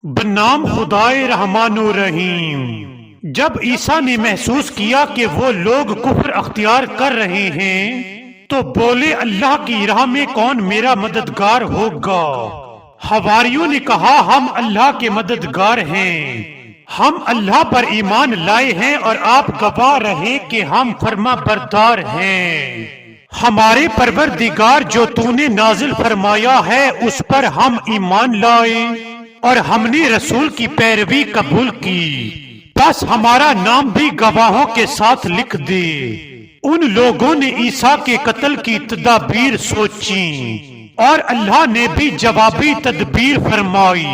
بنام خدائے رحمان و رحیم۔ جب عیسیٰ نے محسوس کیا کہ وہ لوگ کفر اختیار کر رہے ہیں تو بولے، اللہ کی راہ میں کون میرا مددگار ہوگا؟ حواریوں نے کہا، ہم اللہ کے مددگار ہیں، ہم اللہ پر ایمان لائے ہیں اور آپ گواہ رہیں کہ ہم فرما بردار ہیں۔ ہمارے پروردگار جو تو نے نازل فرمایا ہے اس پر ہم ایمان لائے اور ہم نے رسول کی پیروی قبول کی، بس ہمارا نام بھی گواہوں کے ساتھ لکھ دے۔ ان لوگوں نے عیسیٰ کے قتل کی تدابیر سوچی اور اللہ نے بھی جوابی تدبیر فرمائی،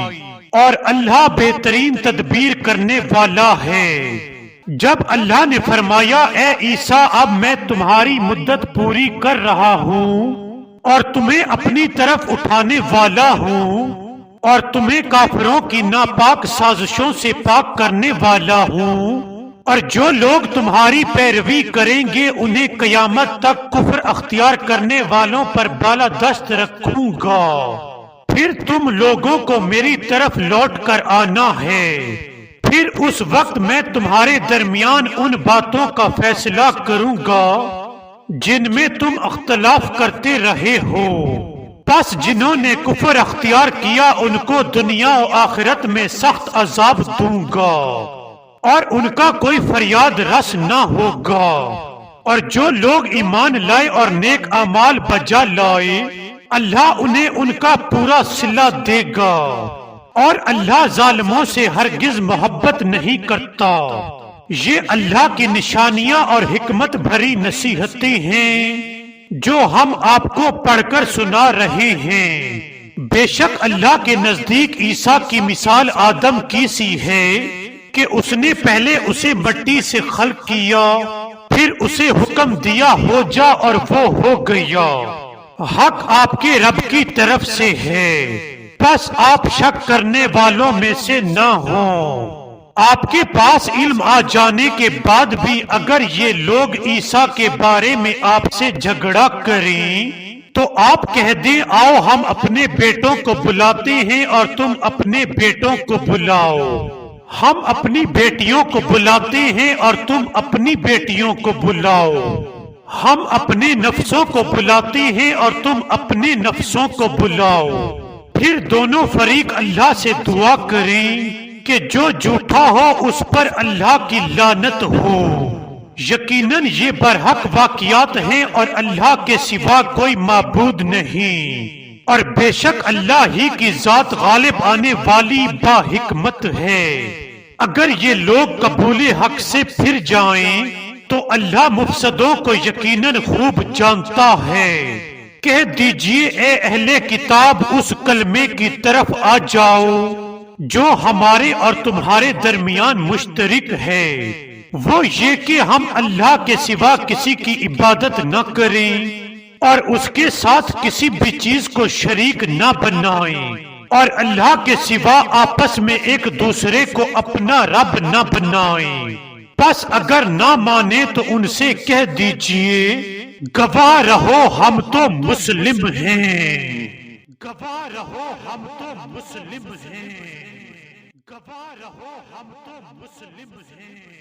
اور اللہ بہترین تدبیر کرنے والا ہے۔ جب اللہ نے فرمایا، اے عیسیٰ اب میں تمہاری مدت پوری کر رہا ہوں اور تمہیں اپنی طرف اٹھانے والا ہوں اور تمہیں کافروں کی ناپاک سازشوں سے پاک کرنے والا ہوں، اور جو لوگ تمہاری پیروی کریں گے انہیں قیامت تک کفر اختیار کرنے والوں پر بالادست رکھوں گا۔ پھر تم لوگوں کو میری طرف لوٹ کر آنا ہے، پھر اس وقت میں تمہارے درمیان ان باتوں کا فیصلہ کروں گا جن میں تم اختلاف کرتے رہے ہو۔ پس جنہوں نے کفر اختیار کیا ان کو دنیا و آخرت میں سخت عذاب دوں گا اور ان کا کوئی فریاد رس نہ ہوگا، اور جو لوگ ایمان لائے اور نیک اعمال بجا لائے اللہ انہیں ان کا پورا صلہ دے گا، اور اللہ ظالموں سے ہرگز محبت نہیں کرتا۔ یہ اللہ کی نشانیاں اور حکمت بھری نصیحتیں ہیں جو ہم آپ کو پڑھ کر سنا رہے ہیں۔ بے شک اللہ کے نزدیک عیسیٰ کی مثال آدم کی سی ہے کہ اس نے پہلے اسے مٹی سے خلق کیا، پھر اسے حکم دیا ہو جا اور وہ ہو گیا۔ حق آپ کے رب کی طرف سے ہے، بس آپ شک کرنے والوں میں سے نہ ہوں۔ آپ کے پاس علم آ جانے کے بعد بھی اگر یہ لوگ عیسیٰ کے بارے میں آپ سے جھگڑا کریں تو آپ کہہ دیں، آؤ ہم اپنے بیٹوں کو بلاتے ہیں اور تم اپنے بیٹوں کو بلاؤ، ہم اپنی بیٹیوں کو بلاتے ہیں اور تم اپنی بیٹیوں کو بلاؤ، ہم اپنے نفسوں کو بلاتے ہیں اور تم اپنے نفسوں کو بلاؤ۔ پھر دونوں فریق اللہ سے دعا کریں کہ جو جھوٹا ہو اس پر اللہ کی لعنت ہو۔ یقیناً یہ برحق واقعات ہیں اور اللہ کے سوا کوئی معبود نہیں، اور بے شک اللہ ہی کی ذات غالب آنے والی با حکمت ہے۔ اگر یہ لوگ قبول حق سے پھر جائیں تو اللہ مفسدوں کو یقیناً خوب جانتا ہے۔ کہہ دیجئے، اے اہل کتاب اس کلمے کی طرف آ جاؤ جو ہمارے اور تمہارے درمیان مشترک ہے، وہ یہ کہ ہم اللہ کے سوا کسی کی عبادت نہ کریں اور اس کے ساتھ کسی بھی چیز کو شریک نہ بنائیں، اور اللہ کے سوا آپس میں ایک دوسرے کو اپنا رب نہ بنائیں۔ پس اگر نہ مانے تو ان سے کہہ دیجئے، گواہ رہو ہم تو مسلم ہیں، گواہ رہو ہم تو مسلم ہیں، گواہ رہو ہم تو مسلم ہیں۔